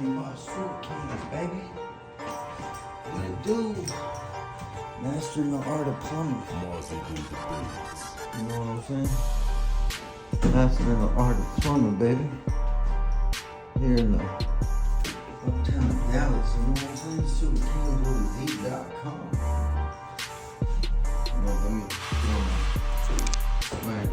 Drainboss-SewerKingz, baby. What it do? Mastering the art of plumbing. You know what I'm saying? Mastering the art of plumbing, baby. Here in the uptown of Dallas, you know what I'm saying? SewerKingz with a Z.com. Let me swag